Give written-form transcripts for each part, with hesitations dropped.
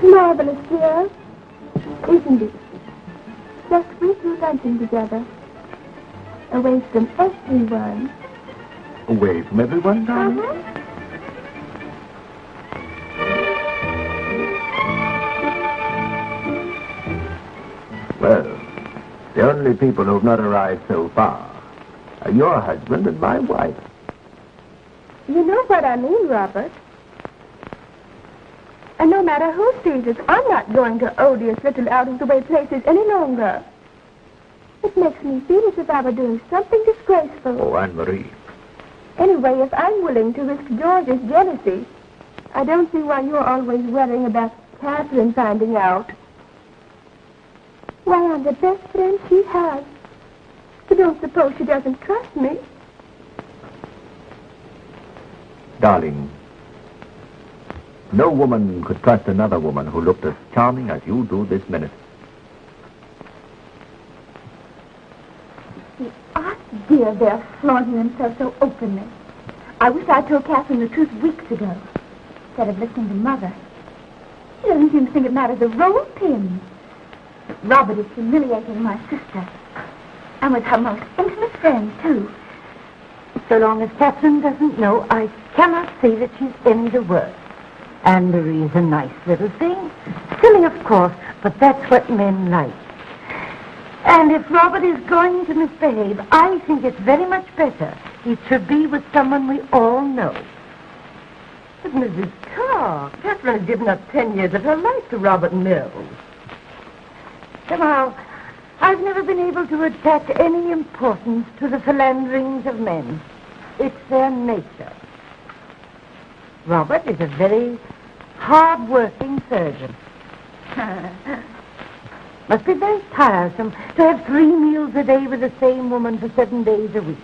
Marvelous, dear. Isn't it? Just we two lunching together. Away from everyone. Away from everyone, darling? Well, the only people who have not arrived so far are your husband and my wife. You know what I mean, Robert. And no matter who sees us, I'm not going to odious little out-of-the-way places any longer. It makes me feel as if I were doing something disgraceful. Oh, Anne-Marie. Anyway, if I'm willing to risk George's jealousy, I don't see why you're always worrying about Catherine finding out. Why, I'm the best friend she has. You don't suppose she doesn't trust me? Darling, no woman could trust another woman who looked as charming as you do this minute. The art dear, they're flaunting themselves so openly. I wish I'd told Catherine the truth weeks ago, instead of listening to Mother. She doesn't seem to think it matters a roll pin. Robert is humiliating my sister, and with her most intimate friend, too. So long as Catherine doesn't know, I cannot see that she's any the worse. Anne-Marie's a nice little thing. Silly, of course, but that's what men like. And if Robert is going to misbehave, I think it's very much better he should be with someone we all know. But Mrs. Carr, Catherine has given up 10 years of her life to Robert Mills. Somehow, I've never been able to attach any importance to the philanderings of men. It's their nature. Robert is a very hard-working surgeon. Must be very tiresome to have 3 meals a day with the same woman for 7 days a week.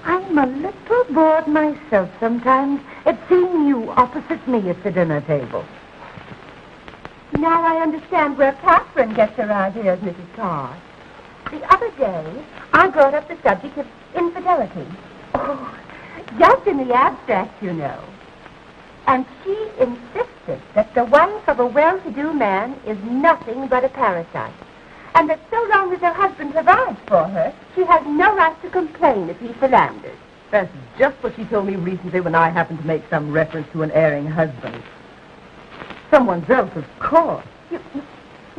I'm a little bored myself sometimes at seeing you opposite me at the dinner table. Now I understand where Catherine gets her ideas, Mrs. Carr. The other day, I brought up the subject of infidelity. Oh, just in the abstract, you know. And she insisted that the wife of a well-to-do man is nothing but a parasite. And that so long as her husband provides for her, she has no right to complain if he philanders. That's just what she told me recently when I happened to make some reference to an erring husband. Someone's else, of course.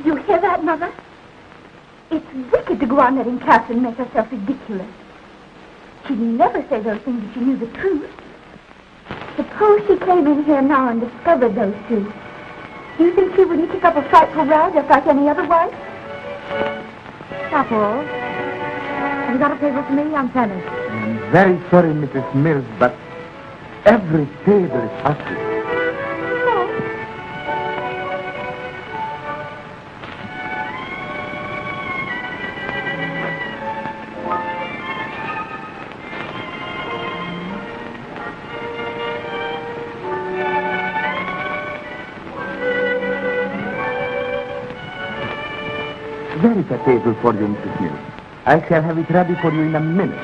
You hear that, Mother? It's wicked to go on letting Catherine make herself ridiculous. She'd never say those things if she knew the truth. Suppose she came in here now and discovered those two. Do you think she wouldn't kick up a frightful row just like any other wife? Apple, have you got a paper for me? I'm finished. I'm very sorry, Mrs. Mills, but every table is occupied. Where is the table for you, Mrs. Mills? I shall have it ready for you in a minute.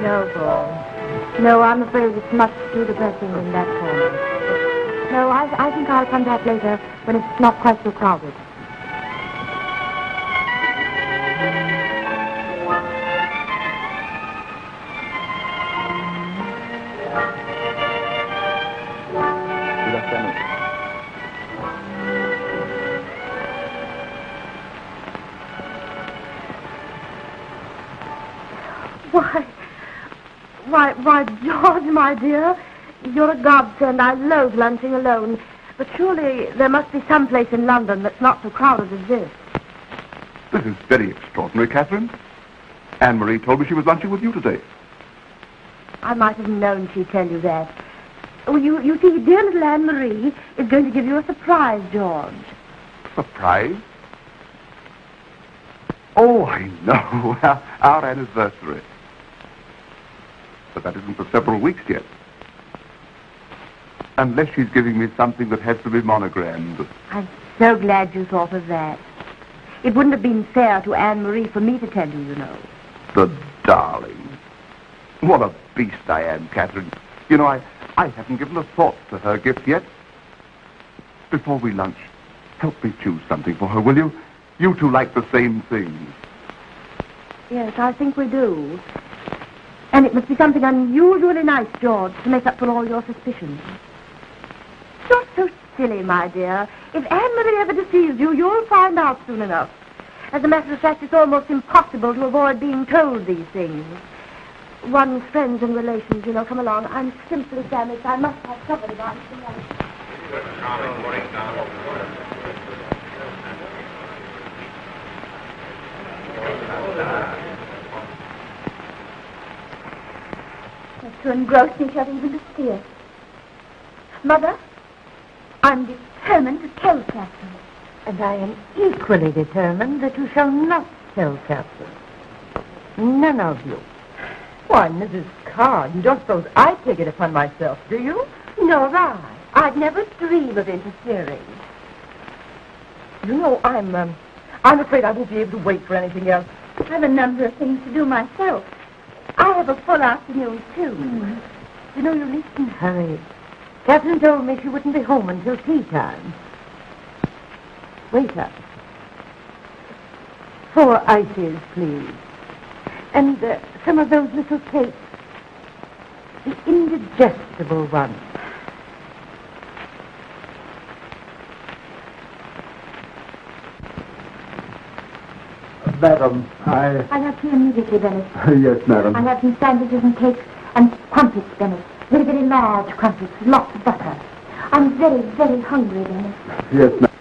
No, Paul. No, I'm afraid it's much too depressing in that corner. No, I think I'll come back later when it's not quite so crowded. Good afternoon. Why, George, my dear, you're a godsend. I loathe lunching alone. But surely there must be some place in London that's not so crowded as this. This is very extraordinary, Catherine. Anne-Marie told me she was lunching with you today. I might have known she'd tell you that. Oh, you see, dear little Anne-Marie is going to give you a surprise, George. Surprise? Oh, I know. Our anniversary. But that isn't for several weeks yet. Unless she's giving me something that has to be monogrammed. I'm so glad you thought of that. It wouldn't have been fair to Anne-Marie for me to tell you, you know. The darling. What a beast I am, Catherine. You know, I haven't given a thought to her gift yet. Before we lunch, help me choose something for her, will you? You two like the same things. Yes, I think we do. And it must be something unusually nice, George, to make up for all your suspicions. You're so silly, my dear. If Anne-Marie ever deceives you, you'll find out soon enough. As a matter of fact, it's almost impossible to avoid being told these things. One's friends and relations, you know, come along. I'm simply famished. I must have somebody about anything else. It's to engross me, shall even to see it. Mother, I'm determined to tell Catherine. And I am equally determined that you shall not tell Catherine. None of you. Why, Mrs. Carr, you don't suppose I take it upon myself, do you? Nor I. I'd never dream of interfering. You know, I'm afraid I won't be able to wait for anything else. I've a number of things to do myself. I have a full afternoon, too. You know, you needn't hurry. Catherine told me she wouldn't be home until tea time. Waiter. 4 ices, please. And some of those little cakes. The indigestible ones. Madam, I'll have tea immediately, Bennett. Yes, madam. I'll have some sandwiches and cakes and crumpets, Bennett. Very, very large crumpets, lots of butter. I'm very, very hungry, Bennett. Yes, madam.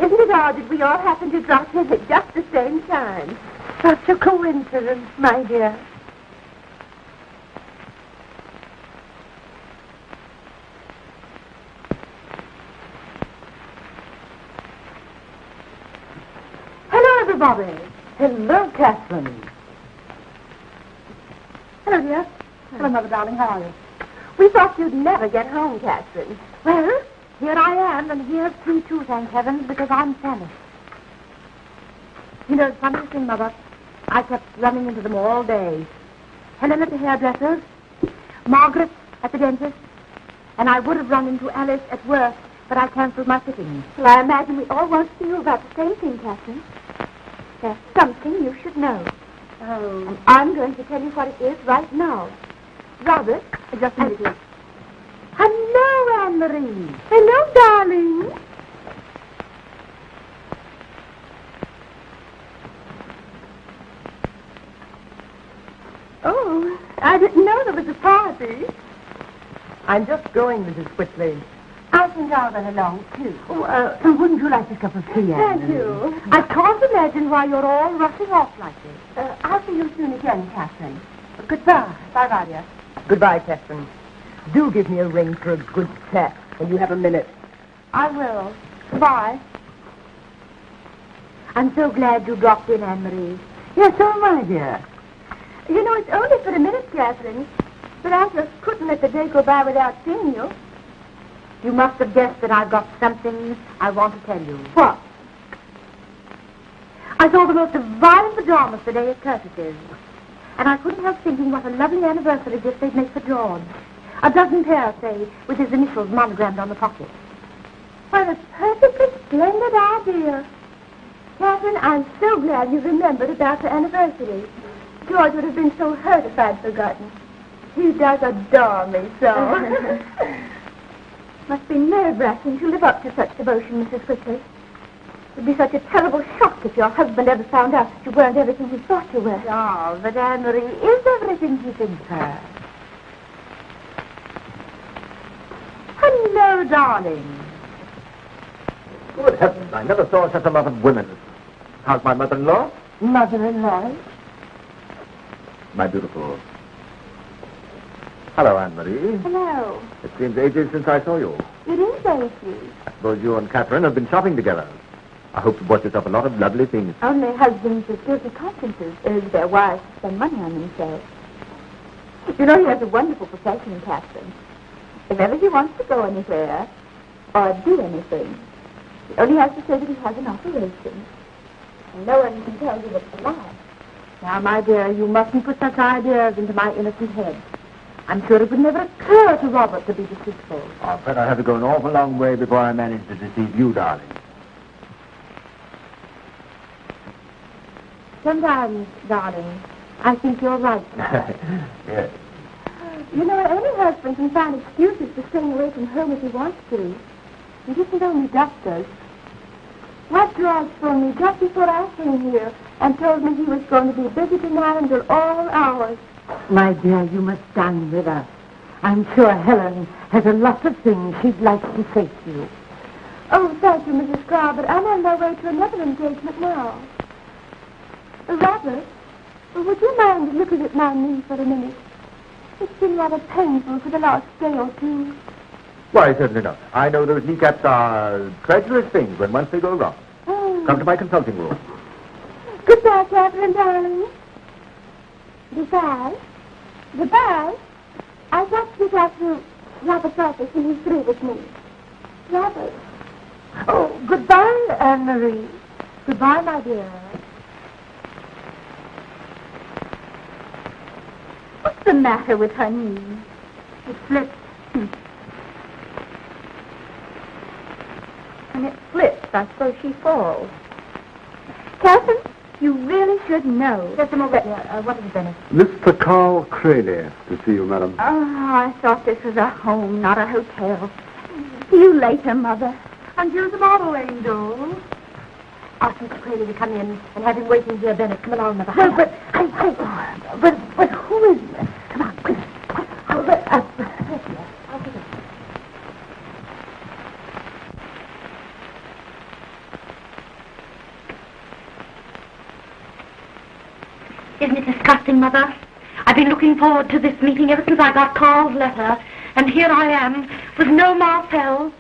Isn't it odd that we all happen to drop in at just the same time? Such a coincidence, my dear. Hello, everybody. Hello, Catherine. Hello, dear. Hello, Mother, darling. How are you? We thought you'd never get home, Catherine. Well, here I am, and here's tea too, thank heavens, because I'm famished. You know, the funniest thing, Mother, I kept running into them all day. Helen at the hairdresser's, Margaret at the dentist, and I would have run into Alice at work, but I cancelled my fittings. Well, I imagine we all want to know about the same thing, Catherine. There's something you should know. Oh. And I'm going to tell you what it is right now. Robert, just a minute. Hello, Anne-Marie. Hello, darling. Oh, I didn't know there was a party. I'm just going, Mrs. Whitley. I think I'll run along, too. Wouldn't you like a cup of tea, Thank you. I can't imagine why you're all rushing off like this. I'll see you soon again, Catherine. Goodbye. Bye-bye, dear. Goodbye, Catherine. Do give me a ring for a good chat when you have a minute. I will. Goodbye. I'm so glad you dropped in, Anne-Marie. Yes, so am I, dear. You know, it's only for a minute, Catherine, but I just couldn't let the day go by without seeing you. You must have guessed that I've got something I want to tell you. What? I saw the most divine pajamas today at Curtis's, and I couldn't help thinking what a lovely anniversary gift they'd make for George. A dozen pairs, say, with his initials monogrammed on the pocket. What a perfectly splendid idea. Catherine, I'm so glad you remembered about the anniversary. George would have been so hurt if I'd forgotten. He does adore me so. Must be nerve-wracking to live up to such devotion, Mrs. Quickly. It would be such a terrible shock if your husband ever found out that you weren't everything he thought you were. Oh, but Anne-Marie is everything he thinks her. Hello, darling. Good heavens, I never saw such a lot of women. How's my mother-in-law? Mother-in-law? My beautiful. Hello, Anne-Marie. Hello. It seems ages since I saw you. It is ages. I suppose you and Catherine have been shopping together. I hope you bought yourself a lot of lovely things. Only husbands with guilty consciences urge their wives to spend money on themselves. You know, he has a wonderful profession, Catherine. If ever he wants to go anywhere or do anything, he only has to say that he has an operation. And no one can tell you it's a lie. Now, my dear, you mustn't put such ideas into my innocent head. I'm sure it would never occur to Robert to be deceitful. I bet I have to go an awful long way before I manage to deceive you, darling. Sometimes, darling, I think you're right. Yes. You know, any husband can find excuses for staying away from home if he wants to. It isn't only doctors. What George phoned me just before I came here and told me he was going to be busy tonight until all hours. My dear, you must dine with us. I'm sure Helen has a lot of things she'd like to say to you. Oh, thank you, Mrs. Carr, but I'm on my way to another engagement now. Robert, would you mind looking at my knee for a minute? It's been rather painful for the last day or two. Why, certainly not. I know those kneecaps are treacherous things when once they go wrong. Oh. Come to my consulting room. Goodbye, Catherine, darling. Goodbye. Goodbye. I've got to get out to Robert's office when he's through with me. Robert. Oh, goodbye, Anne-Marie. Goodbye, my dear. What's the matter with her knee? It slipped. When it slips, I suppose she falls. Catherine, you really should know. Just a moment. What is it, Benny? Mr. Carl Craney to see you, madam. Oh, I thought this was a home, not a hotel. See you later, Mother. Until tomorrow, Angel. Ask Mr. Crayley to come in and have him waiting here, Bennett. Come along, Mother. No, but who is this? Come on, quick. I'll get it. Isn't it disgusting, Mother? I've been looking forward to this meeting ever since I got Carl's letter, and here I am, with no Marcel,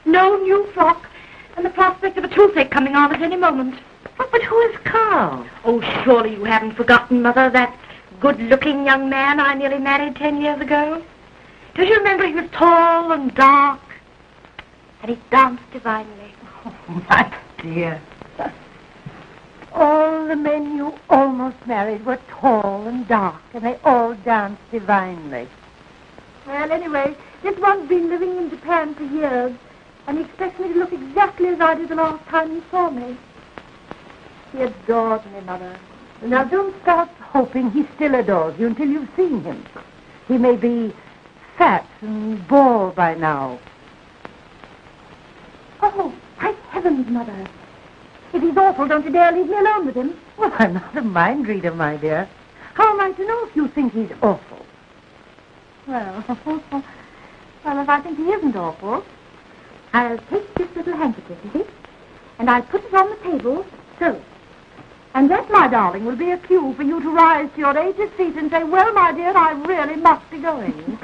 no new frock, and the prospect of a toothache coming on at any moment. But who is Carl? Oh, surely you haven't forgotten, Mother, that good-looking young man I nearly married 10 years ago? Don't you remember he was tall and dark, and he danced divinely? Oh, my dear. All the men you almost married were tall and dark, and they all danced divinely. Well, anyway, this one's been living in Japan for years, and he expects me to look exactly as I did the last time he saw me. He adores me, Mother. Now, don't start hoping he still adores you until you've seen him. He may be fat and bald by now. Oh, thank heavens, Mother. If he's awful, don't you dare leave me alone with him. Well, I'm not a mind reader, my dear. How am I to know if you think he's awful? Well, if I think he isn't awful, I'll take this little handkerchief, you see, and I'll put it on the table, so. And that, my darling, will be a cue for you to rise to your aged feet and say, well, my dear, I really must be going.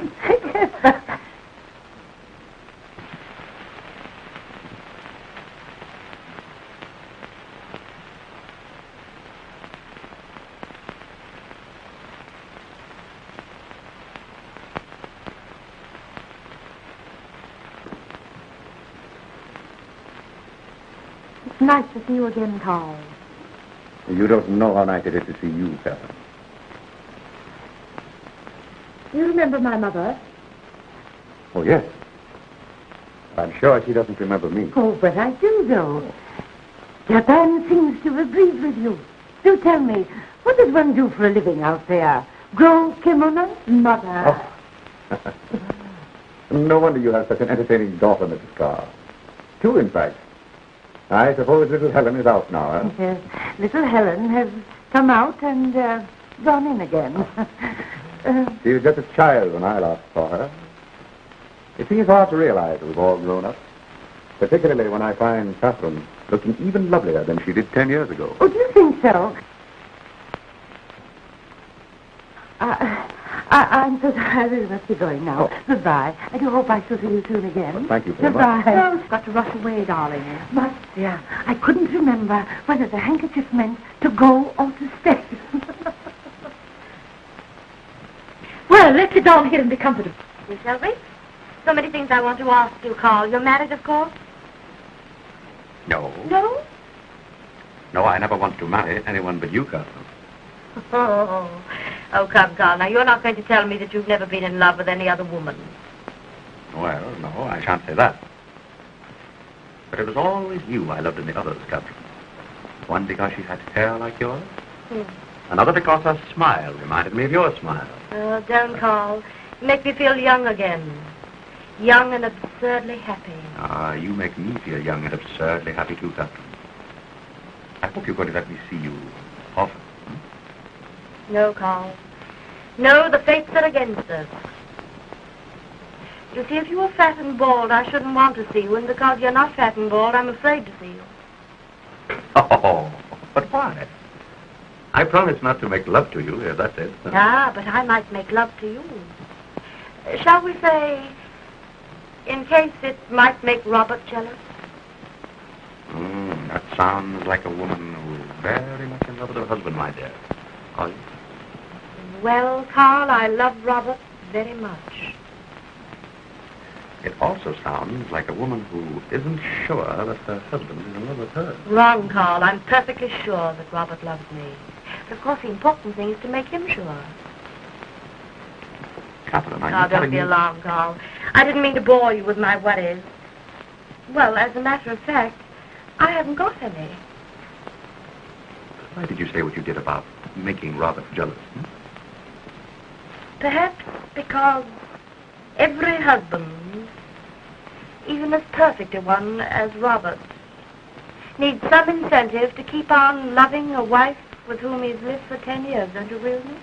It's nice to see you again, Carl. You don't know how nice it is to see you, Catherine. You remember my mother? Oh, yes. I'm sure she doesn't remember me. Oh, but I do, though. Japan seems to have agreed with you. Do tell me, what does one do for a living out there? Grow kimonos? Mother. Oh. No wonder you have such an entertaining daughter, Mrs. Carr. Two, in fact. I suppose little Helen is out now, huh? Yes, little Helen has come out and gone in again. She was just a child when I last saw her. It seems hard to realize that we've all grown up, particularly when I find Catherine looking even lovelier than she did 10 years ago. Oh, do you think so? I'm so sorry. I really must be going now. Oh. Goodbye. I do hope I shall see you soon again. Well, thank you very much. Goodbye. Don't got to rush away, darling. But, yeah, I couldn't remember whether the handkerchief meant to go or to stay. Well, let's sit down here and be comfortable. Shall we? So many things I want to ask you, Carl. You're married, of course? No. No? No, I never want to marry anyone but you, Catherine. Oh, come, Carl. Now, you're not going to tell me that you've never been in love with any other woman. Well, no, I shan't say that. But it was always you I loved in the others, Catherine. One because she had hair like yours. Another because her smile reminded me of your smile. Oh, don't, Carl. You make me feel young again. Young and absurdly happy. Ah, you make me feel young and absurdly happy too, Catherine. I hope you're going to let me see you often. No, Carl. No, the fates are against us. You see, if you were fat and bald, I shouldn't want to see you, and because you're not fat and bald, I'm afraid to see you. Oh, but why? I promise not to make love to you, if that's it. Ah, but I might make love to you. Shall we say, in case it might make Robert jealous? That sounds like a woman who's very much in love with her husband, my dear. Are you? Well, Carl, I love Robert very much. It also sounds like a woman who isn't sure that her husband is in love with her. Wrong, Carl. I'm perfectly sure that Robert loves me. But, of course, the important thing is to make him sure. Catherine, are Now, you don't telling be me... alarmed, Carl. I didn't mean to bore you with my worries. Well, as a matter of fact, I haven't got any. Why did you say what you did about making Robert jealous? Perhaps because every husband, even as perfect a one as Robert, needs some incentive to keep on loving a wife with whom he's lived for 10 years. Don't you agree with me?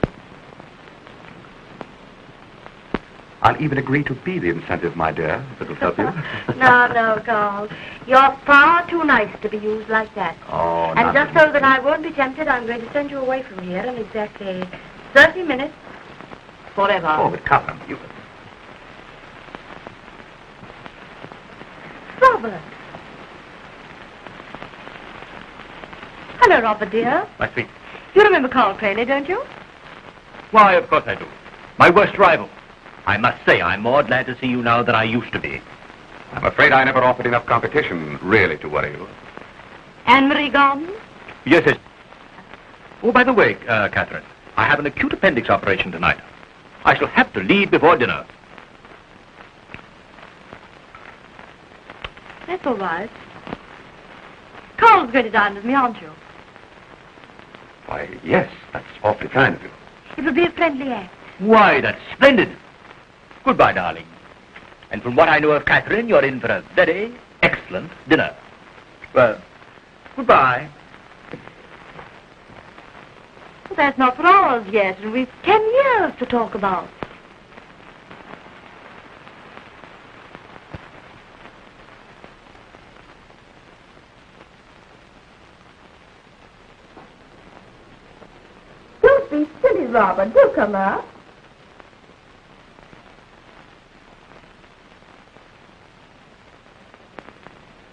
I'll even agree to be the incentive, my dear, if it'll help you. No, Carl. You're far too nice to be used like that. Oh, And just so that I won't be tempted, I'm going to send you away from here in exactly 30 minutes. Forever. Oh, but Catherine, you... Robert. Hello, Robert, dear. My sweet. You remember Carl Cranley, don't you? Why, of course I do. My worst rival. I must say I'm more glad to see you now than I used to be. I'm afraid I never offered enough competition, really, to worry you. Anne-Marie gone? Yes. Oh, by the way, Catherine, I have an acute appendix operation tonight. I shall have to leave before dinner. That's all right. Carl's going to dine with me, aren't you? Why, yes, that's awfully kind of you. It will be a friendly act. Why, that's splendid. Goodbye, darling. And from what I know of Catherine, you're in for a very excellent dinner. Well, goodbye. Well, that's not for hours yet, and we've 10 years to talk about. Don't be silly, Robert. Do come up.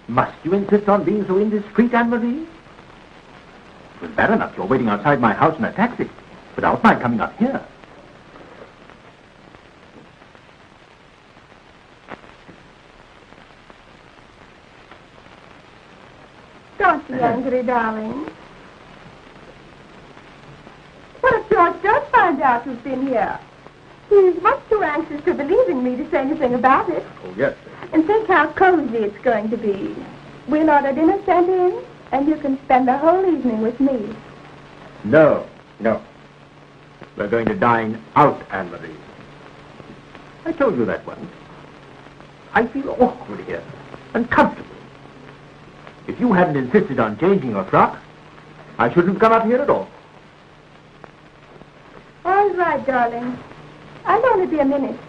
Must you insist on being so indiscreet, Anne-Marie? It was bad enough you're waiting outside my house in a taxi, without my coming up here. Don't be angry, darling. What if George does find out you've been here? He's much too anxious to believe in me to say anything about it. Oh, yes. And think how cozy it's going to be. We'll order dinner sent in, and you can spend the whole evening with me. No. We're going to dine out, Anne-Marie. I told you that once. I feel awkward here, uncomfortable. If you hadn't insisted on changing your frock, I shouldn't have come up here at all. All right, darling. I'll only be a minute.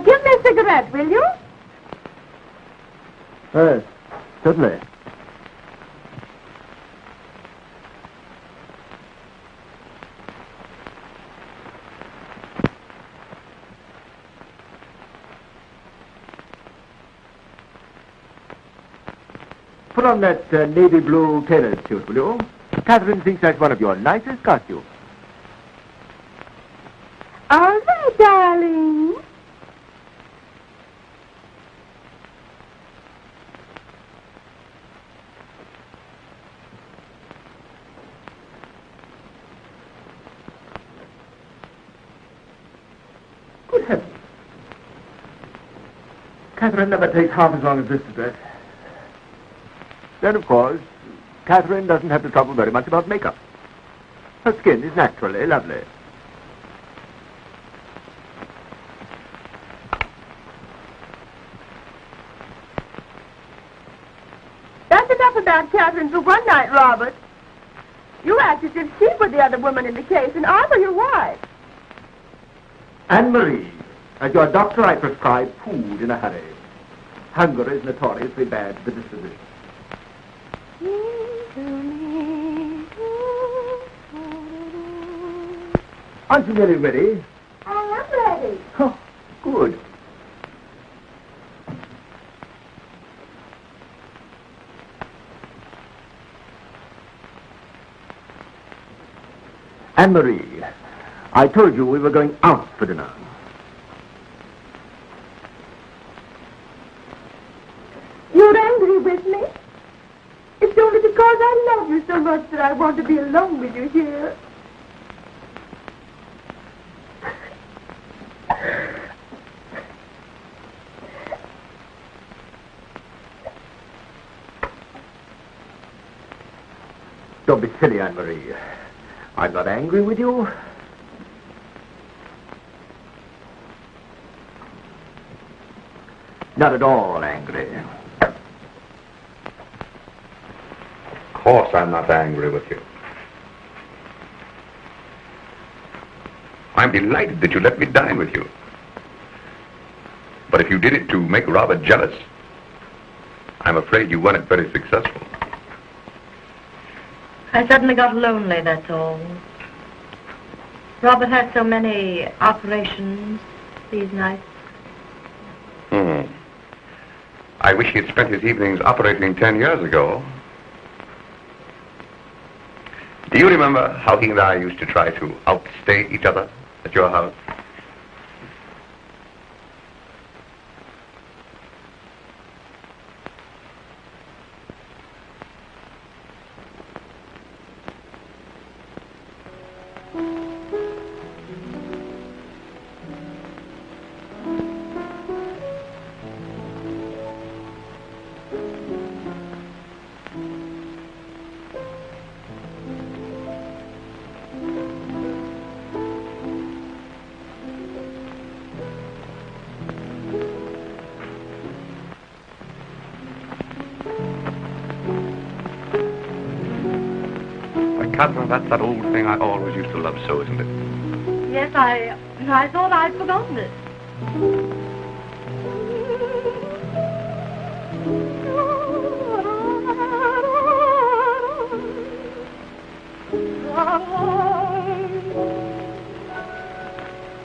Give me a cigarette, will you? Yes, certainly. Put on that navy blue tailor's suit, will you? Catherine thinks that's one of your nicest costumes. All right, darling. Good heavens. Catherine never takes half as long as this to dress. Then, of course, Catherine doesn't have to trouble very much about makeup. Her skin is naturally lovely. That's enough about Catherine for one night, Robert. You act as if she were the other woman in the case, and I were your wife. Anne-Marie, as your doctor, I prescribe food in a hurry. Hunger is notoriously bad to the disposition. Aren't you nearly ready? I am ready. Oh, good. Anne-Marie, I told you we were going out for dinner. You're angry with me? It's only because I love you so much that I want to be alone with you here. Don't be silly, Anne-Marie. I'm not angry with you. Not at all angry. Of course I'm not angry with you. I'm delighted that you let me dine with you. But if you did it to make Robert jealous, I'm afraid you weren't very successful. I suddenly got lonely, that's all. Robert had so many operations these nights. I wish he had spent his evenings operating 10 years ago. Do you remember how he and I used to try to outstay each other at your house? Catherine, that's that old thing I always used to love so, isn't it? Yes, I thought I'd forgotten it.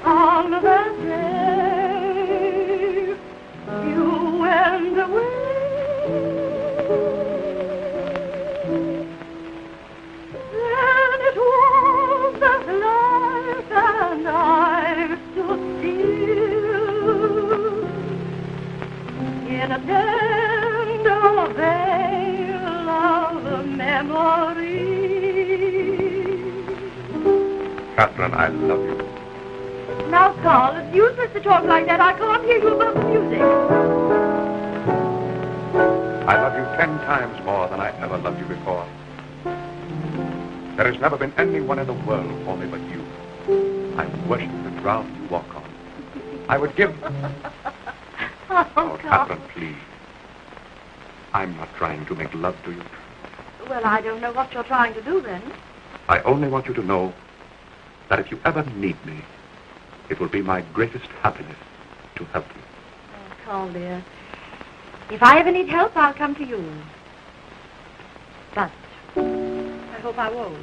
On that day, you went away. Then it was that life and I stood still in a tender veil of memory. Catherine, I love you. Now, Carl, it's useless to talk like that. I can't hear you above the music. I love you 10 times more than I ever loved you before. There has never been anyone in the world for me but you. I worship the ground you walk on. I would give... Oh, Catherine, please. I'm not trying to make love to you. Well, I don't know what you're trying to do, then. I only want you to know that if you ever need me, it will be my greatest happiness to help you. Oh, Carl, dear. If I ever need help, I'll come to you. But I hope I won't.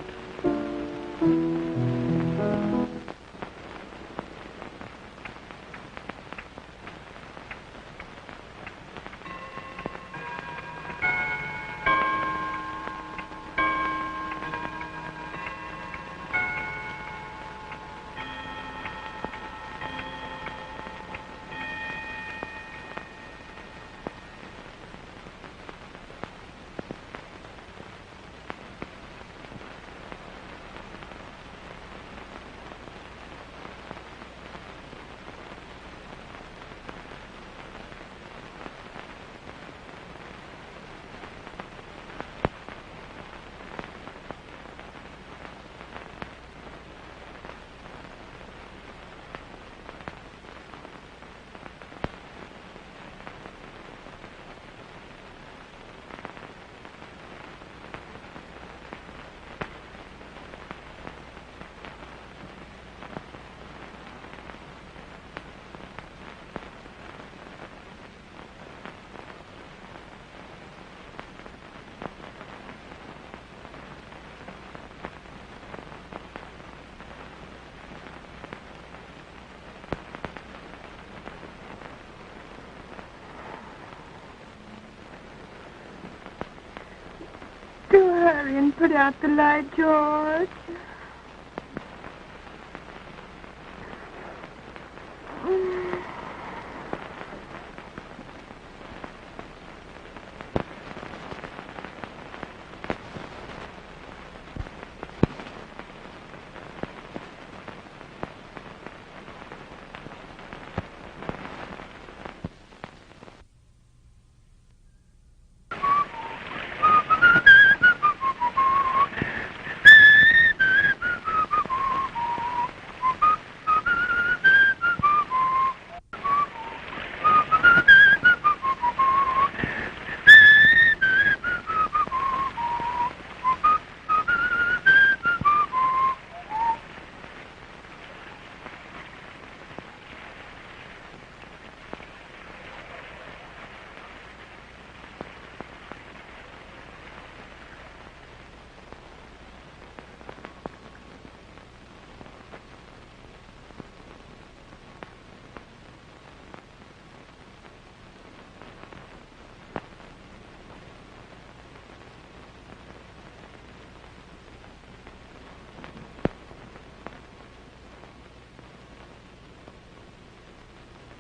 Do hurry and put out the light, George.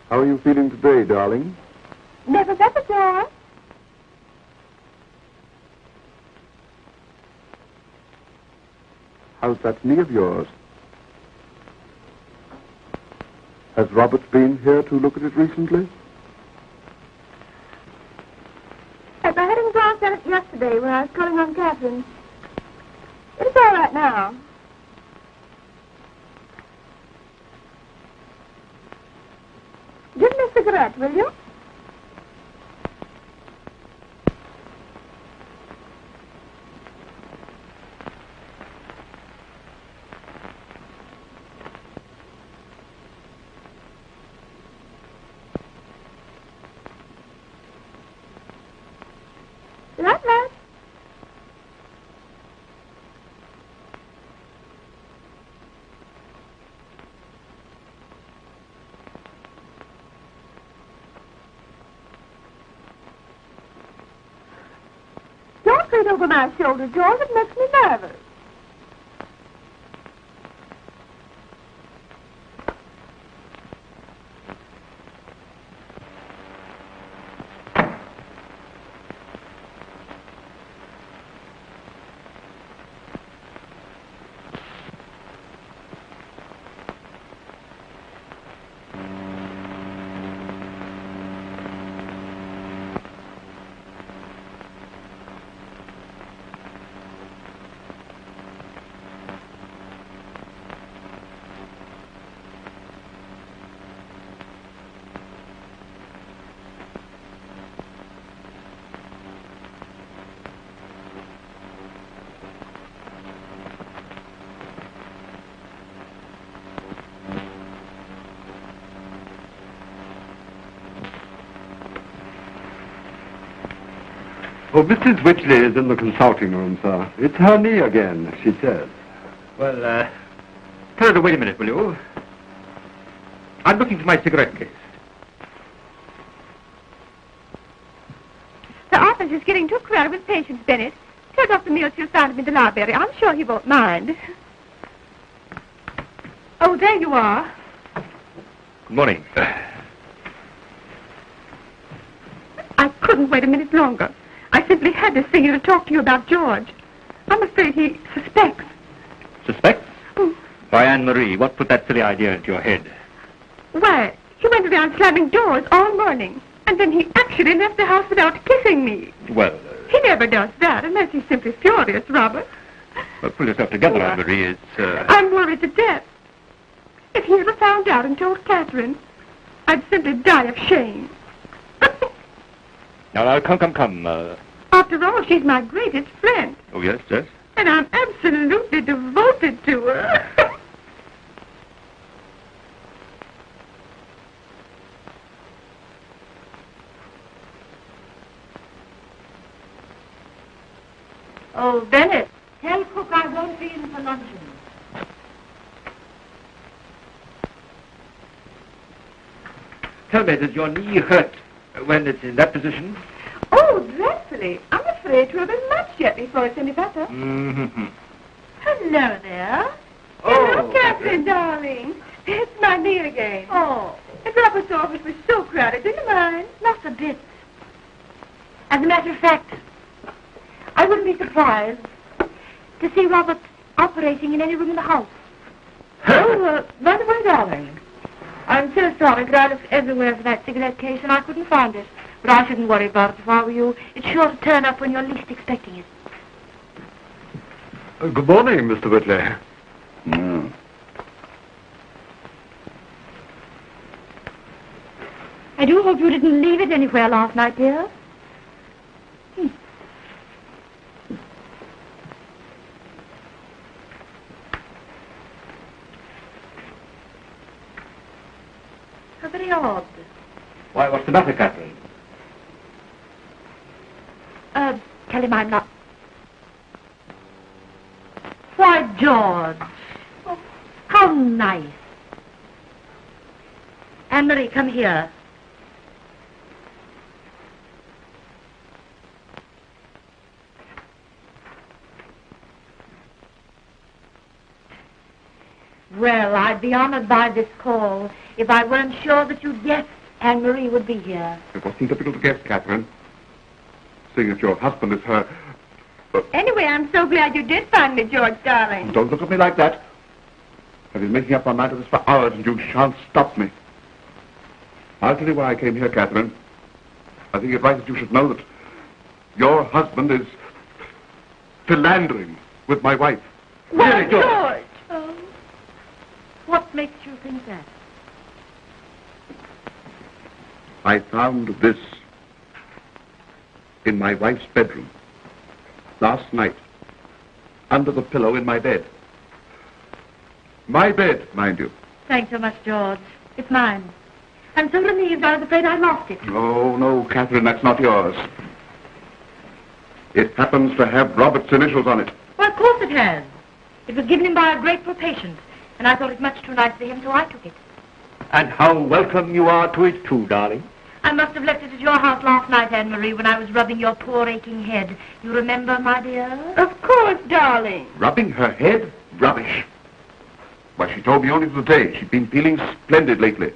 How are you feeling today, darling? Never better, George. How's that knee of yours? Has Robert been here to look at it recently? Yes, I had him glance at it yesterday when I was calling on Catherine. It's all right now. Give me a cigarette, will you? Lot. Don't sit over my shoulder, George. It makes me nervous. Oh, Mrs. Whitley is in the consulting room, sir. It's her knee again, she says. Well, tell her to wait a minute, will you? I'm looking for my cigarette case. The office is getting too crowded with patients, Bennett. Tell Dr. Mills you'll find him in the library. I'm sure he won't mind. Oh, there you are. Good morning. I couldn't wait a minute longer. I simply had to see you to talk to you about George. I'm afraid he suspects. Suspects? Why, Anne-Marie, what put that silly idea into your head? Why, he went around slamming doors all morning. And then he actually left the house without kissing me. Well, He never does that unless he's simply furious, Robert. well, pull yourself together, Anne-Marie. It's, I'm worried to death. If he ever found out and told Catherine, I'd simply die of shame. Now, come. After all, she's my greatest friend. Oh, yes. And I'm absolutely devoted to her. Oh, Bennett, tell Cook I won't be in for luncheon. Tell me, does your knee hurt when it's in that position? Oh, dreadfully. I'm afraid 'twill be much yet before it's any better. Mm-hmm. Hello there. Hello, Catherine, darling. It's my knee again. Oh, And Robert's office was so crowded, do you mind? not a bit. As a matter of fact, I wouldn't be surprised to see Robert operating in any room in the house. By the way, darling, I'm so sorry, but I looked everywhere for that cigarette case and I couldn't find it. But I shouldn't worry about it if I were you. It's sure to turn up when you're least expecting it. Good morning, Mr. Whitley. I do hope you didn't leave it anywhere last night, dear. How very odd. Why, what's the matter, Catherine? Tell him I'm not... Why, George. Oh, how nice. Anne-Marie, come here. Well, I'd be honored by this call if I weren't sure that you'd guess Anne-Marie would be here. It wasn't difficult to guess, Catherine. Seeing that your husband is her... Anyway, I'm so glad you did find me, George, darling. Don't look at me like that. I've been making up my mind to this for hours, and you shan't stop me. I'll tell you why I came here, Catherine. I think it's right that you should know that your husband is philandering with my wife. Why, Really, George? George? Oh, what makes you think that? I found this in my wife's bedroom last night, under the pillow in my bed. My bed, mind you. Thanks so much, George. It's mine. I'm so relieved I was afraid I lost it. Oh, no, Catherine, that's not yours. It happens to have Robert's initials on it. Well, of course it has. It was given him by a grateful patient, and I thought it much too nice for him, so I took it. And how welcome you are to it, too, darling. I must have left it at your house last night, Anne-Marie, when I was rubbing your poor aching head. You remember, my dear? Of course, darling. Rubbing her head? Rubbish. Why, she told me only today. She'd been feeling splendid lately.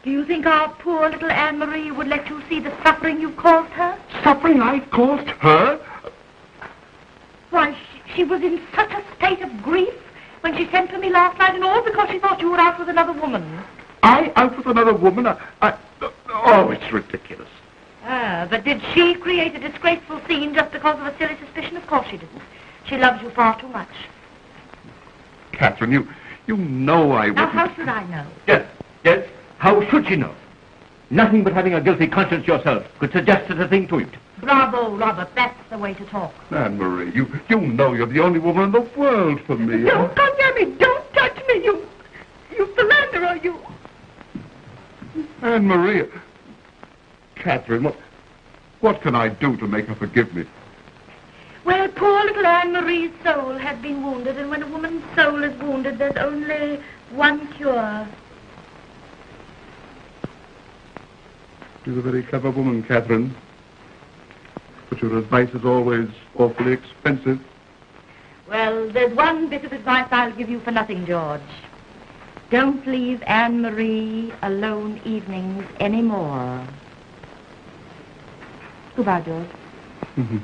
Do you think our poor little Anne-Marie would let you see the suffering you've caused her? Suffering I've caused her? Why, she was in such a state of grief when she sent for me last night, and all because she thought you were out with another woman. I out with another woman? Oh, it's ridiculous. Ah, but did she create a disgraceful scene just because of a silly suspicion? Of course she didn't. She loves you far too much. Catherine, you know I Now, wouldn't... how should I know? Yes. How should she know? Nothing but having a guilty conscience yourself could suggest such a thing to you. Bravo, Robert. That's the way to talk. Anne-Marie, you know you're the only woman in the world for me. Don't come near me. Don't touch me, you philanderer, you. Anne-Marie. Catherine, what can I do to make her forgive me? Well, poor little Anne-Marie's soul has been wounded, and when a woman's soul is wounded, there's only one cure. She's a very clever woman, Catherine. But your advice is always awfully expensive. Well, there's one bit of advice I'll give you for nothing, George. Don't leave Anne-Marie alone evenings anymore. Goodbye, George. Mm-hmm.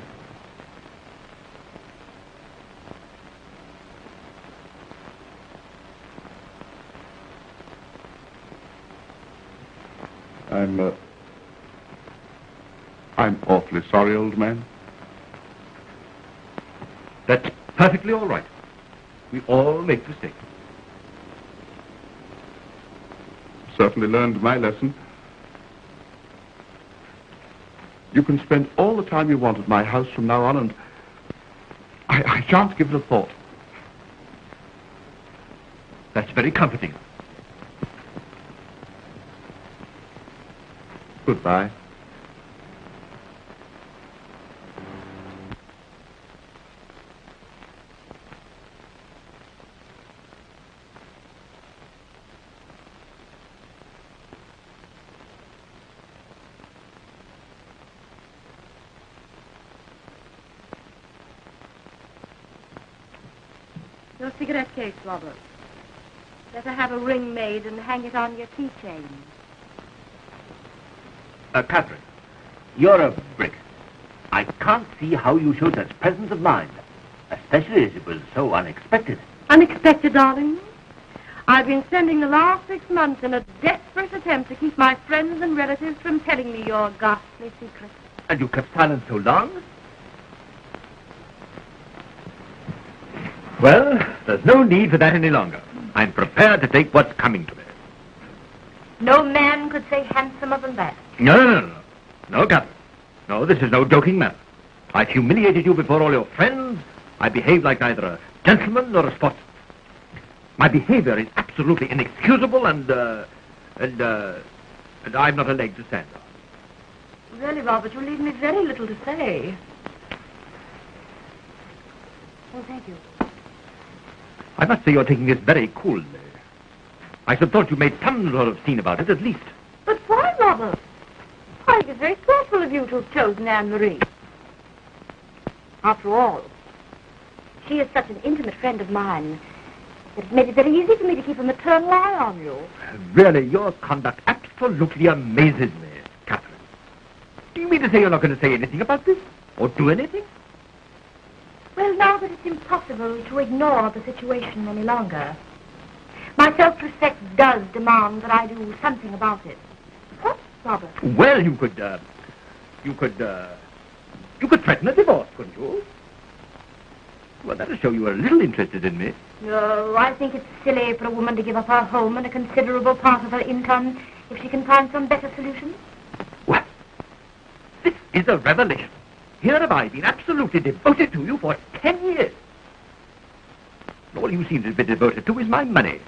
I'm awfully sorry, old man. That's perfectly all right. We all make mistakes. Certainly learned my lesson. You can spend all the time you want at my house from now on, and I shan't give it a thought. That's very comforting. Goodbye. Your cigarette case, Robert. Better have a ring made and hang it on your keychain. Catherine, you're a brick. I can't see how you showed such presence of mind, especially as it was so unexpected. Unexpected, darling. I've been spending the last 6 months in a desperate attempt to keep my friends and relatives from telling me your ghastly secret. And you kept silent so long? Well, there's no need for that any longer. I'm prepared to take what's coming to me. No man could say handsomer than that. No. No, Catherine. No, this is no joking matter. I've humiliated you before all your friends. I behave like neither a gentleman nor a sportsman. My behavior is absolutely inexcusable, and I've not a leg to stand on. Really, Robert, you leave me very little to say. Oh, thank you. I must say you're taking this very coolly. I should have thought you made some sort of scene about it, at least. But why, Robert? I think it's very thoughtful of you to have chosen Anne-Marie. After all, she is such an intimate friend of mine that it made it very easy for me to keep a maternal eye on you. Really, your conduct absolutely amazes me, Catherine. Do you mean to say you're not going to say anything about this? Or do anything? Well, now that it's impossible to ignore the situation any longer, my self-respect does demand that I do something about it. What, Robert? Well, you could threaten a divorce, couldn't you? Well, that'll show you were a little interested in me. No, I think it's silly for a woman to give up her home and a considerable part of her income if she can find some better solution. Well, this is a revelation. Here have I been absolutely devoted to you for 10 years. All you seem to be devoted to is my money.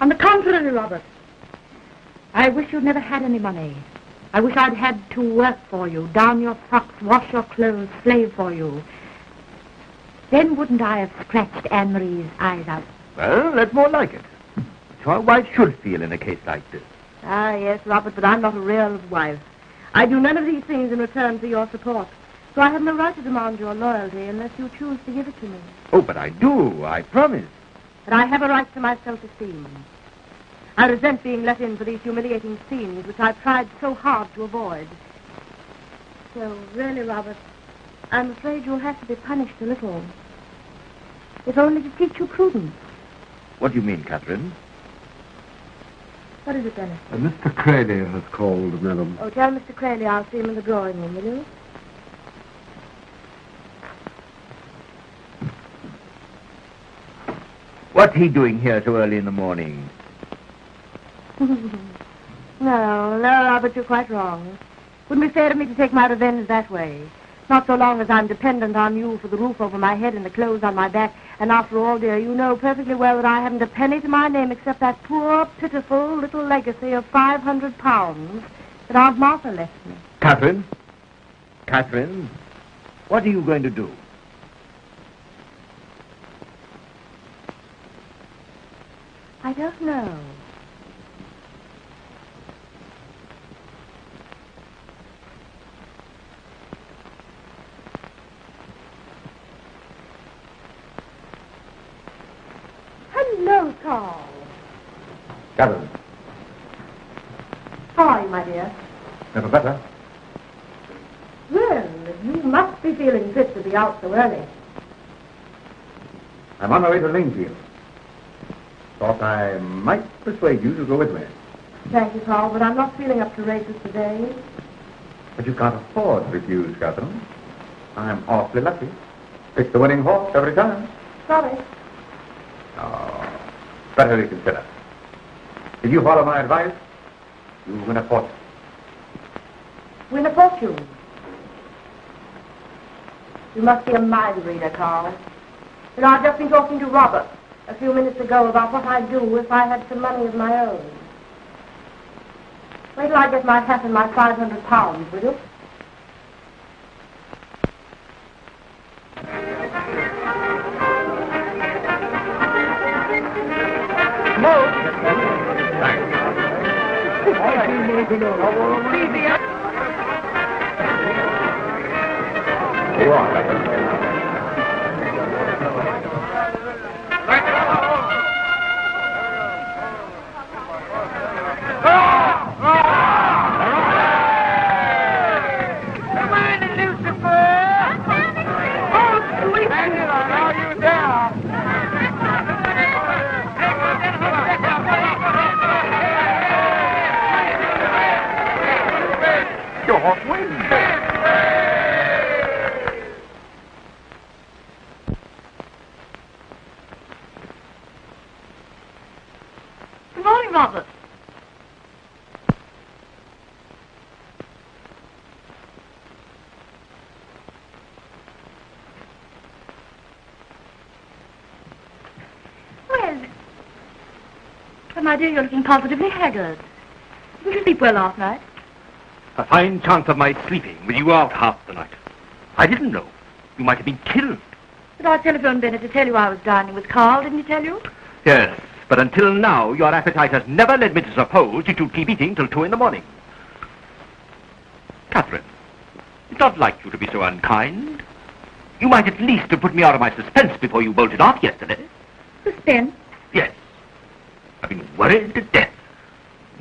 On the contrary, Robert, I wish you'd never had any money. I wish I'd had to work for you, darn your frocks, wash your clothes, slave for you. Then wouldn't I have scratched Anne-Marie's eyes out? Well, that's more like it. It's how a wife should feel in a case like this. Ah, yes, Robert, but I'm not a real wife. I do none of these things in return for your support. So I have no right to demand your loyalty unless you choose to give it to me. Oh, but I do, I promise. But I have a right to my self-esteem. I resent being let in for these humiliating scenes which I've tried so hard to avoid. So, really, Robert, I'm afraid you'll have to be punished a little. If only to teach you prudence. What do you mean, Catherine? What is it, Dennis? Mr. Crayley has called, madam. Oh, tell Mr. Crayley I'll see him in the drawing room, will you? What's he doing here so early in the morning? No, Robert, you're quite wrong. Wouldn't be fair to me to take my revenge that way. Not so long as I'm dependent on you for the roof over my head and the clothes on my back. And after all, dear, you know perfectly well that I haven't a penny to my name except that poor, pitiful little legacy of £500 that Aunt Martha left me. Catherine? Catherine, what are you going to do? I don't know. Hello, Carl. Catherine, How are you, my dear? never better. Well, you must be feeling fit to be out so early. I'm on my way to Lingfield. Thought I might persuade you to go with me. Thank you, Carl, but I'm not feeling up to races today. But you can't afford to refuse, Catherine. I'm awfully lucky. Pick the winning horse every time. Sorry. Oh, better reconsider. If you follow my advice, you win a fortune. Win a fortune. You must be a mind reader, Carl. You know, I've just been talking to Robert a few minutes ago about what I'd do if I had some money of my own. Wait till I get my hat and my £500, will you? Go on, Catherine. Your horse wins. Good morning, Robert. Well, my dear, you're looking positively haggard. Didn't you sleep well last night? A fine chance of my sleeping with you out half the night. I didn't know. You might have been killed. But I telephoned Bennett to tell you I was dining with Carl, didn't he tell you? Yes, but until now, your appetite has never led me to suppose that you'd keep eating till 2 a.m. Catherine, it's not like you to be so unkind. You might at least have put me out of my suspense before you bolted off yesterday. Suspense? Yes. I've been worried to death,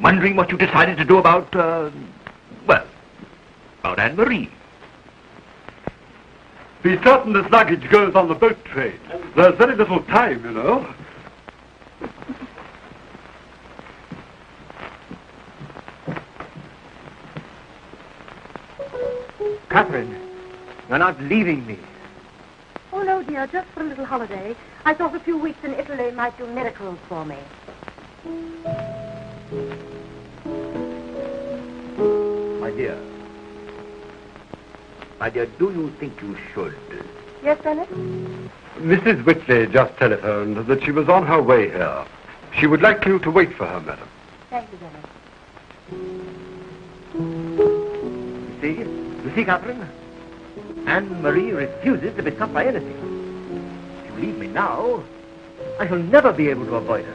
wondering what you decided to do about, about Anne-Marie. Be certain this luggage goes on the boat train. There's very little time, you know. Catherine, you're not leaving me. Oh, no, dear, just for a little holiday. I thought a few weeks in Italy might do miracles for me. My dear, do you think you should? Yes, Bennett? Mrs. Whitley just telephoned that she was on her way here. She would like you to wait for her, madam. Thank you, Bennett. You see, Catherine? Anne-Marie refuses to be stopped by anything. If you leave me now, I shall never be able to avoid her.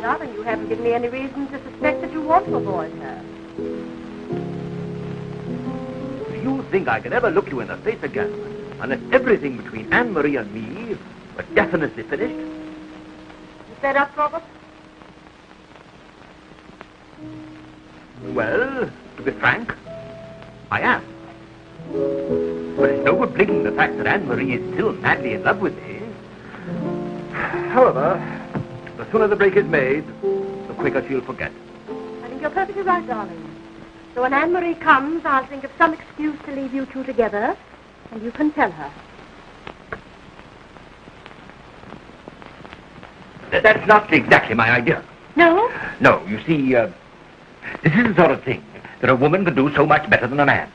Darling, you haven't given me any reason to suspect that you want to avoid her. Do you think I can ever look you in the face again unless everything between Anne-Marie and me was definitely finished? You fed up, Robert? Well, to be frank, I am. But it's no good blinking the fact that Anne-Marie is still madly in love with me. However, the sooner the break is made, the quicker she'll forget. I think you're perfectly right, darling. So when Anne-Marie comes, I'll think of some excuse to leave you two together, and you can tell her. That's not exactly my idea. No? No, you see, this is the sort of thing that a woman can do so much better than a man.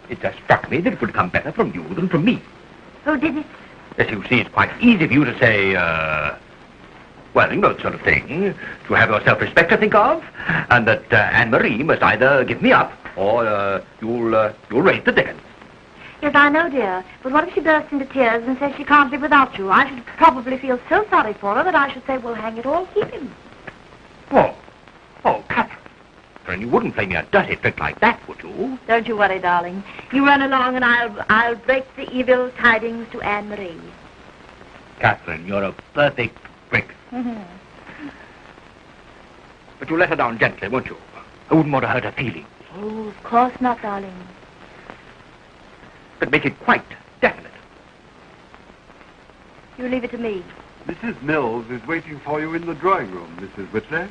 It just struck me that it would come better from you than from me. Oh, did it? Yes, you see, it's quite easy for you to say, well, you know the sort of thing. You have your self-respect to think of, and that Anne-Marie must either give me up, or you'll raise the dickens. Yes, I know, dear. But what if she bursts into tears and says she can't live without you? I should probably feel so sorry for her that I should say, well, hang it all, keep him. Oh, Catherine. And you wouldn't play me a dirty trick like that, would you? Don't you worry, darling. You run along and I'll break the evil tidings to Anne-Marie. Catherine, you're a perfect brick. Mm-hmm. But you'll let her down gently, won't you? I wouldn't want to hurt her feelings. Oh, of course not, darling. But make it quite definite. You leave it to me. Mrs. Mills is waiting for you in the drawing room, Mrs. Whitley.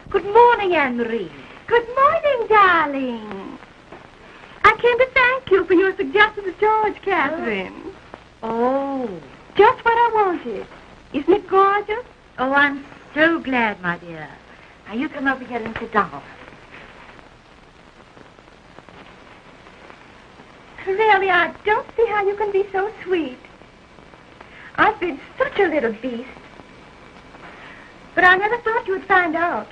Good morning, Anne-Marie. Good morning, darling. I came to thank you for your suggestion of George, Catherine. Oh. Just what I wanted. Isn't it gorgeous? Oh, I'm so glad, my dear. Now, you come over here and sit down. Really, I don't see how you can be so sweet. I've been such a little beast. But I never thought you would find out.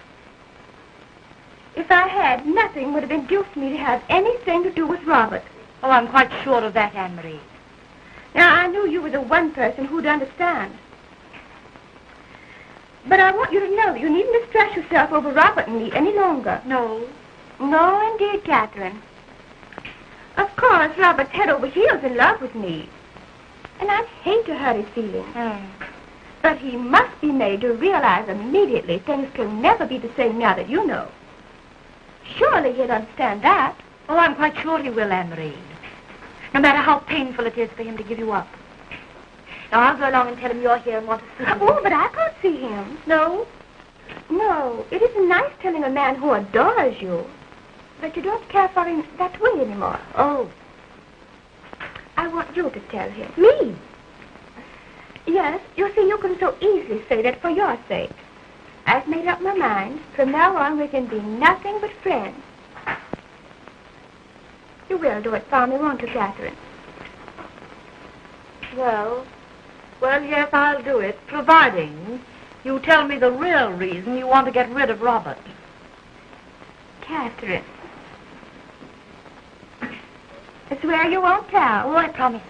If I had, nothing would have induced me to have anything to do with Robert. Oh, I'm quite sure of that, Anne-Marie. Now, I knew you were the one person who'd understand. But I want you to know that you needn't distress yourself over Robert and me any longer. No. No, indeed, Catherine. Of course, Robert's head over heels in love with me. And I'd hate to hurt his feelings. But he must be made to realize immediately things can never be the same now that you know. Surely he'll understand that. Oh, I'm quite sure he will, Anne-Marie. No matter how painful it is for him to give you up. Now, I'll go along and tell him you're here and want to see him. Oh, but I can't see him. No? No, it isn't nice telling a man who adores you that you don't care for him that way anymore. Oh. I want you to tell him. Me? Yes, you see, you can so easily say that for your sake. I've made up my mind. From now on, we can be nothing but friends. You will do it for me, won't you, Catherine? Well, yes, I'll do it, providing you tell me the real reason you want to get rid of Robert. Catherine. I swear you won't tell. Oh, I promise.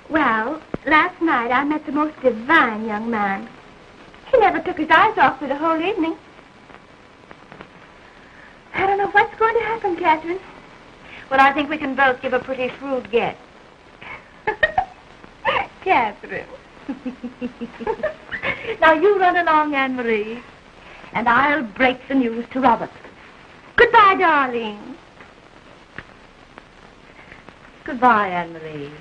Well, last night I met the most divine young man. He never took his eyes off me the whole evening. I don't know what's going to happen, Catherine. Well, I think we can both give a pretty shrewd guess. Catherine. Now, you run along, Anne-Marie, and I'll break the news to Robert. Goodbye, darling. Goodbye, Anne-Marie.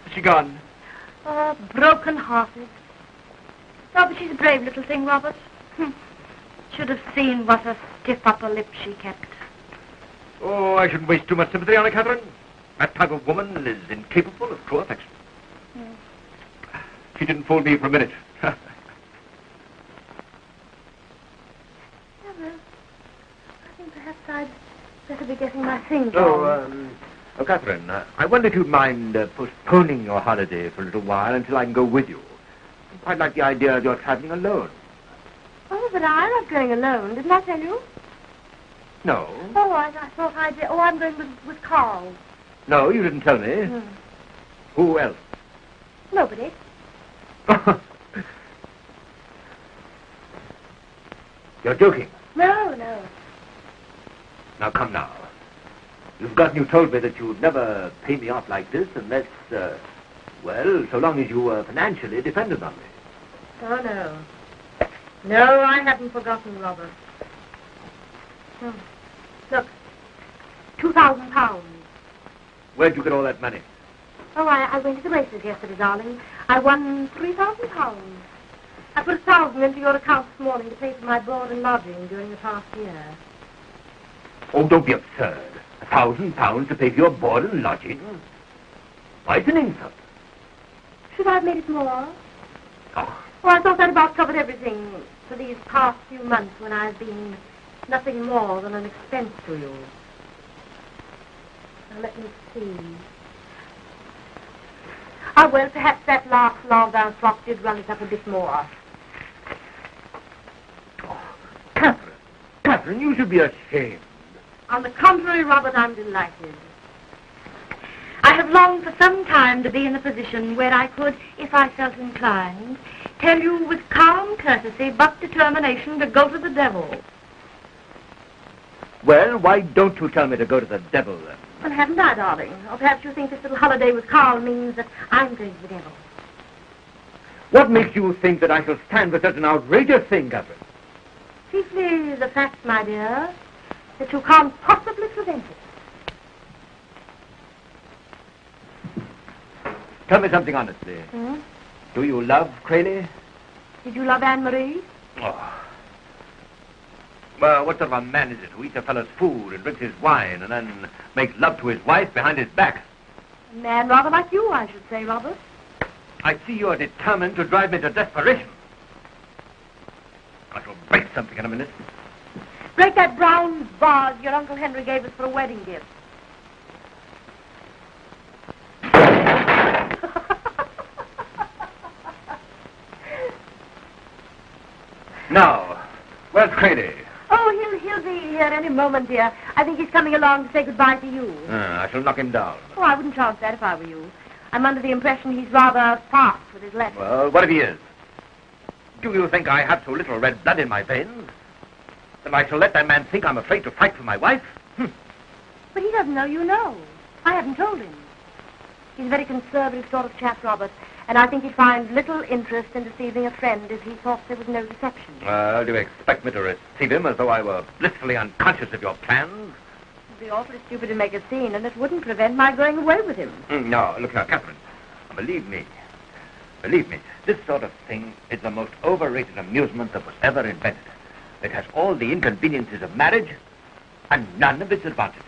Is she gone? Broken-hearted. Oh, but she's a brave little thing, Robert. Should have seen what a stiff upper lip she kept. Oh, I shouldn't waste too much sympathy on her, Catherine. That type of woman is incapable of true affection. She didn't fool me for a minute. Yeah, well, I think perhaps I'd better be getting my things on. Catherine, I wonder if you'd mind postponing your holiday for a little while until I can go with you. I quite like the idea of your traveling alone. Oh, but I'm not going alone. Didn't I tell you? No. Oh, I thought I did. Oh, I'm going with Carl. No, you didn't tell me. Who else? Nobody. You're joking. No. Now, come now. You told me that you'd never pay me off like this unless, so long as you were financially dependent on me. Oh, no. No, I haven't forgotten, Robert. Look, £2,000. Where'd you get all that money? Oh, I went to the races yesterday, darling. I won £3,000. I put 1,000 into your account this morning to pay for my board and lodging during the past year. Oh, don't be absurd. £1,000 to pay for your board and lodging? Why, it's an insult. Should I have made it more? Oh. Oh, I thought that about covered everything for these past few months when I've been nothing more than an expense to you. Now, let me see. Ah, well, perhaps that last long-down frock did run it up a bit more. Oh, Catherine, you should be ashamed. On the contrary, Robert, I'm delighted. I have longed for some time to be in a position where I could, if I felt inclined, tell you with calm courtesy but determination to go to the devil. Well, why don't you tell me to go to the devil, then? Well, haven't I, darling? Or perhaps you think this little holiday with Carl means that I'm going to the devil. What makes you think that I shall stand for such an outrageous thing, Catherine? Chiefly the fact, my dear, that you can't possibly prevent it. Tell me something honestly. Do you love Crayley? Did you love Anne-Marie? Oh. Well, what sort of a man is it who eats a fellow's food and drinks his wine and then makes love to his wife behind his back? A man rather like you, I should say, Robert. I see you are determined to drive me to desperation. I shall break something in a minute. Break that brown vase your Uncle Henry gave us for a wedding gift. Now, where's Crayley? Oh, he'll be here any moment, dear. I think he's coming along to say goodbye to you. I shall knock him down. Oh, I wouldn't chance that if I were you. I'm under the impression he's rather fast with his lessons. Well, what if he is? Do you think I have so little red blood in my veins that I shall let that man think I'm afraid to fight for my wife? But he doesn't know you know. I haven't told him. He's a very conservative sort of chap, Robert, and I think he'd find little interest in deceiving a friend if he thought there was no deception. Well, do you expect me to receive him as though I were blissfully unconscious of your plans? It'd be awfully stupid to make a scene, and it wouldn't prevent my going away with him. No, look now, Catherine. Believe me, this sort of thing is the most overrated amusement that was ever invented. It has all the inconveniences of marriage and none of its advantages.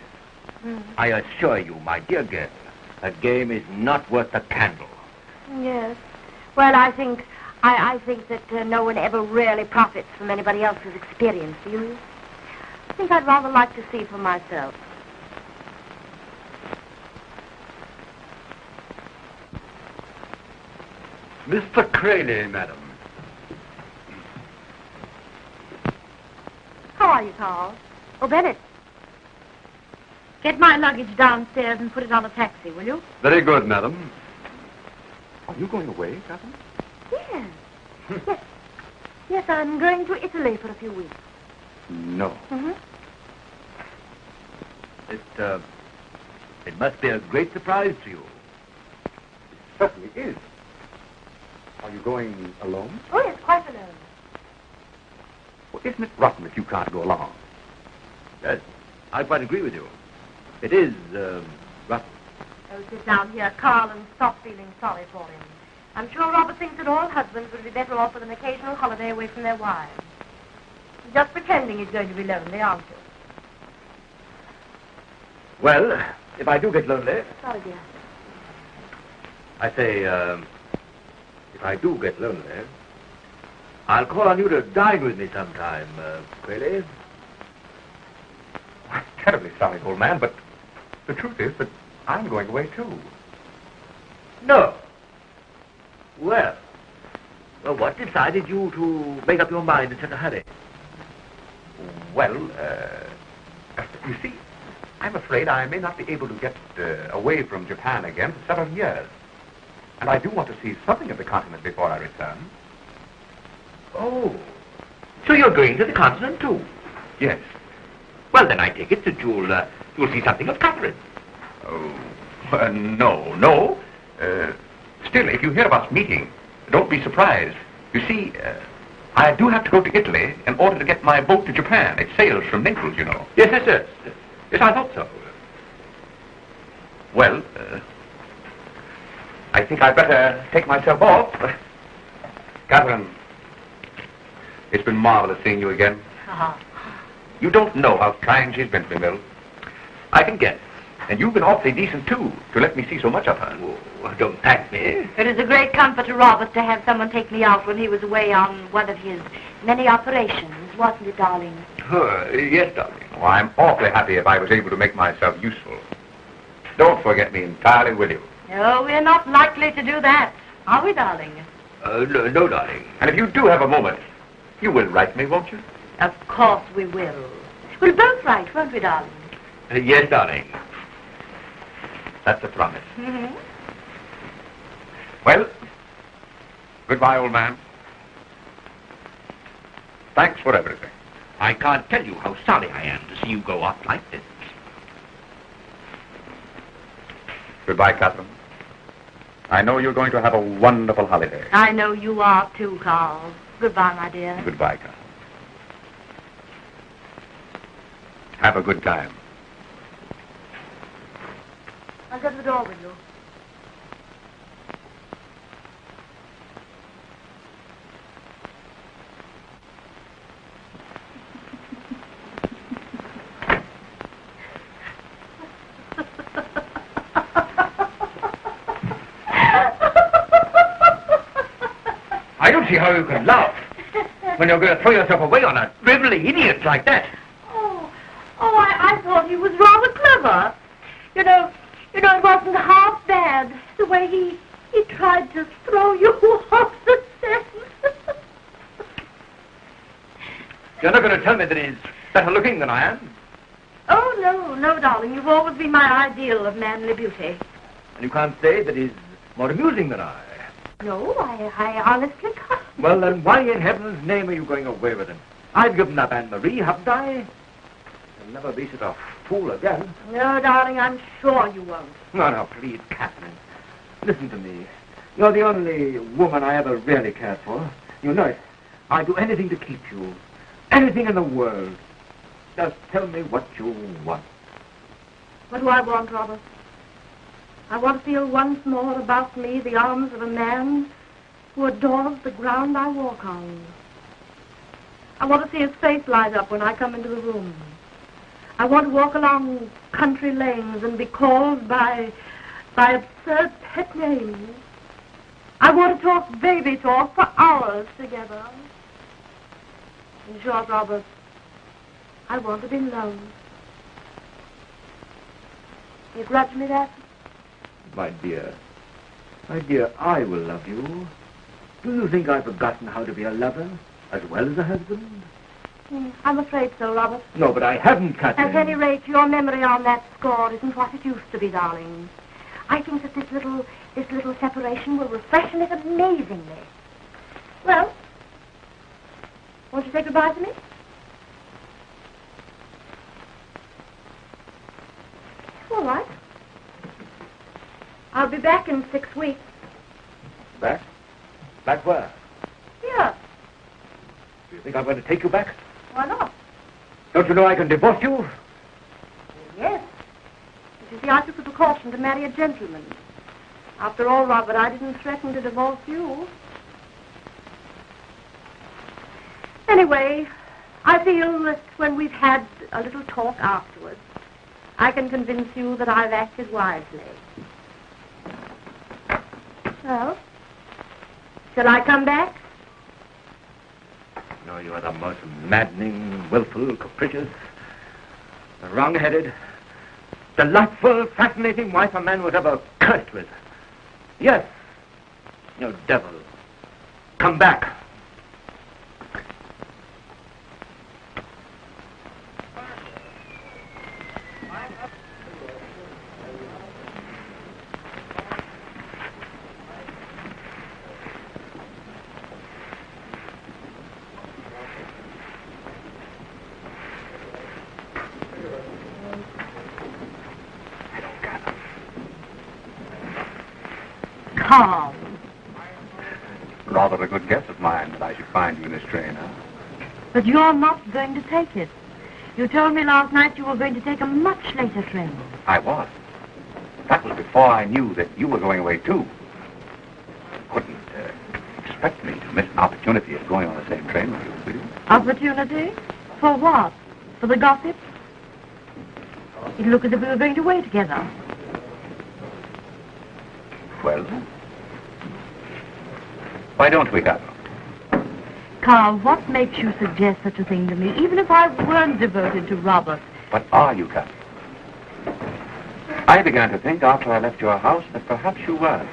I assure you, my dear girl, a game is not worth the candle. Yes. Well, I think that no one ever really profits from anybody else's experience, do you? I think I'd rather like to see for myself. Mr. Crayley, madam. How are you, Carl? Oh, Bennett. Get my luggage downstairs and put it on a taxi, will you? Very good, madam. Are you going away, Catherine? Yes. Yes, I'm going to Italy for a few weeks. No. It must be a great surprise to you. It certainly is. Are you going alone? Oh, yes, quite alone. Well, isn't it rotten that you can't go along? Yes, I quite agree with you. It is, rough. Oh, sit down here, Carl, and stop feeling sorry for him. I'm sure Robert thinks that all husbands would be better off with an occasional holiday away from their wives. He's just pretending he's going to be lonely, aren't you? Well, if I do get lonely... Sorry, dear. I say, if I do get lonely, I'll call on you to dine with me sometime, Quayle. I'm terribly sorry, old man, but the truth is that I'm going away, too. No. Well, what decided you to make up your mind in such a hurry? Well, you see, I'm afraid I may not be able to get away from Japan again for several years. And I do want to see something of the continent before I return. Oh, so you're going to the continent, too? Yes. Well, then I take it that you'll see something of Catherine. Oh, no. Still, if you hear of us meeting, don't be surprised. You see, I do have to go to Italy in order to get my boat to Japan. It sails from Naples, you know. Yes. Yes, I thought so. Well, I think I'd better take myself off. Catherine, it's been marvelous seeing you again. Uh-huh. You don't know how trying she's been to me, Mill. I can guess. And you've been awfully decent, too, to let me see so much of her. Oh, don't thank me. It is a great comfort to Robert to have someone take me out when he was away on one of his many operations, wasn't it, darling? Yes, darling. Oh, I'm awfully happy if I was able to make myself useful. Don't forget me entirely, will you? No, we're not likely to do that, are we, darling? No, darling. And if you do have a moment, you will write me, won't you? Of course we will. We'll both write, won't we, darling? Yes, darling. That's a promise. Mm-hmm. Well, goodbye, old man. Thanks for everything. I can't tell you how sorry I am to see you go off like this. Goodbye, Catherine. I know you're going to have a wonderful holiday. I know you are, too, Carl. Goodbye, my dear. Goodbye, Catherine. Have a good time. I'll go to the door with you. I don't see how you can laugh when you're going to throw yourself away on a drivelly idiot like that. I thought he was rather clever. You know, it wasn't half bad, the way he tried to throw you off the scent. You're not going to tell me that he's better looking than I am? Oh, no, darling. You've always been my ideal of manly beauty. And you can't say that he's more amusing than I. No, I honestly can't. Well, then why in heaven's name are you going away with him? I've given up Anne-Marie, haven't I? I'll never be such a fool again. No, darling, I'm sure you won't. No, please, Catherine. Listen to me. You're the only woman I ever really cared for. You know it. I'd do anything to keep you. Anything in the world. Just tell me what you want. What do I want, Robert? I want to feel once more about me the arms of a man who adores the ground I walk on. I want to see his face light up when I come into the room. I want to walk along country lanes and be called by absurd pet names. I want to talk baby talk for hours together. In short, Robert, I want to be loved. You grudge me that? My dear, I will love you. Do you think I've forgotten how to be a lover as well as a husband? I'm afraid so, Robert. No, but I haven't, Catherine. At any rate, your memory on that score isn't what it used to be, darling. I think that this little separation will refreshen it amazingly. Well, won't you say goodbye to me? All right. I'll be back in 6 weeks. Back? Back where? Here. Do you think I'm going to take you back? Why not? Don't you know I can divorce you? Yes. But you see, I took the precaution to marry a gentleman. After all, Robert, I didn't threaten to divorce you. Anyway, I feel that when we've had a little talk afterwards, I can convince you that I've acted wisely. Well, shall I come back? No, you are the most maddening, willful, capricious, wrong-headed, delightful, fascinating wife a man was ever cursed with. Yes, you devil. Come back. Carl. Rather a good guess of mine that I should find you in this train, huh? But you're not going to take it. You told me last night you were going to take a much later train. I was. That was before I knew that you were going away, too. Couldn't expect me to miss an opportunity of going on the same train with you, could you? Opportunity? For what? For the gossip? It looked as if we were going away together. Well, why don't we, Catherine? Carl, what makes you suggest such a thing to me, even if I weren't devoted to Robert? What are you, Catherine? I began to think after I left your house that perhaps you were.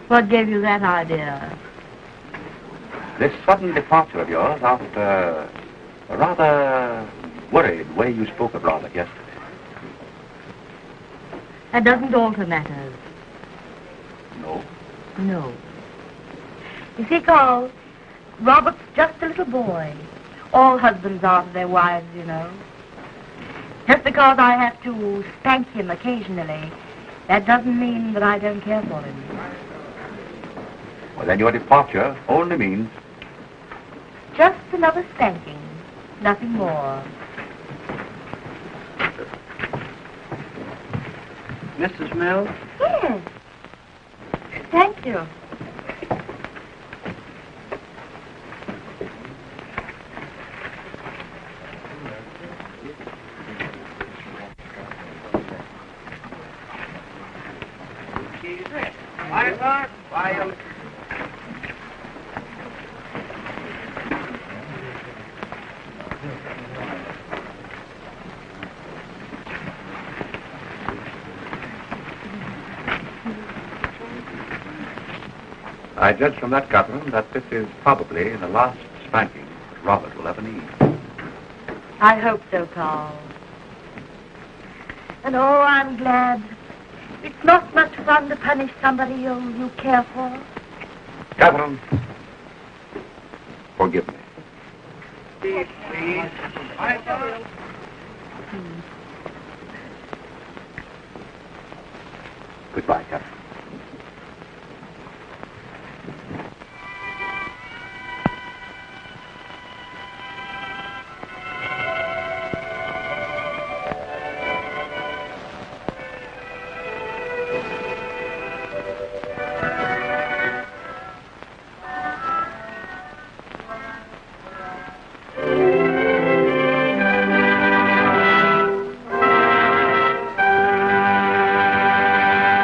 What gave you that idea? This sudden departure of yours after a rather worried way you spoke of Robert yesterday. That doesn't alter matters. No? No. You see, Carl, Robert's just a little boy. All husbands are to their wives, you know. Just because I have to spank him occasionally, that doesn't mean that I don't care for him. Well, then your departure only means... Just another spanking. Nothing more. Mrs. Mills? Yes. Thank you. I judge from that, Catherine, that this is probably the last spanking Robert will ever need. I hope so, Carl. And oh, I'm glad. It's not much fun to punish somebody you care for. Catherine, forgive me. Please. Goodbye, Catherine.